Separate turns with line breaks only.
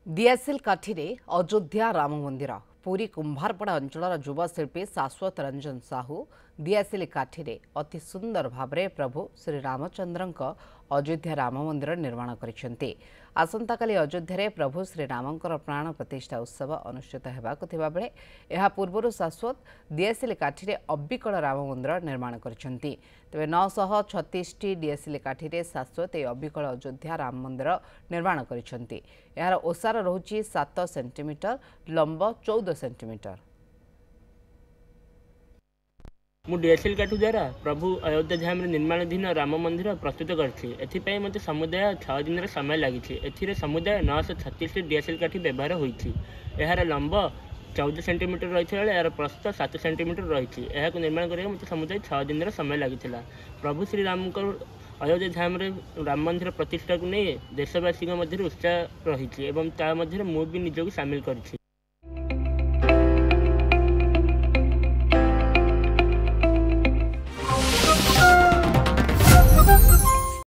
DSL काठीरे Ayodhya Ram मंदिर पुरी कुंभारपड़ा अंचल युवशिल्पी शाश्वत रंजन साहू डीएसएल काठीरे अति सुंदर भावरे प्रभु श्री रामचंद्र अयोध्या राम मंदिर निर्माण करिसेंती। आसंता काली अयोध्या प्रभु श्री रामंकर प्राण प्रतिष्ठा उत्सव अनुष्ठित हेबाकु थिबा बेले एहा पूर्वरु शाश्वत डीएसएल काठीरे अबिकल राम मंदिर निर्माण करिसेंती। तेबे 936 डीएसएल काठीरे शाश्वत ए अबिकल अयोध्या राम मंदिर निर्माण करिसेंती। एहार ओसार रहुची 7 सेंटीमीटर लंब 14 सेंटीमीटर।
मु डीएसएल काठू द्वारा प्रभु अयोध्या धाम निर्माणाधीन राम मंदिर प्रस्तुत कर मत समुदाय 6 दिन समय लगी। समुदाय 936 डीएसएल काठी व्यवहार होती। यार लंब 14 सेंटीमीटर रही यार प्रस्थ 7 सेंटीमीटर रही। निर्माण करने मत समुदाय 6 दिन समय लगी। प्रभु श्री राम अयोध्या धाम राम मंदिर प्रतिष्ठा को नहीं देशवासी मध्य उत्साह रही। मुझे निजक सामिल कर।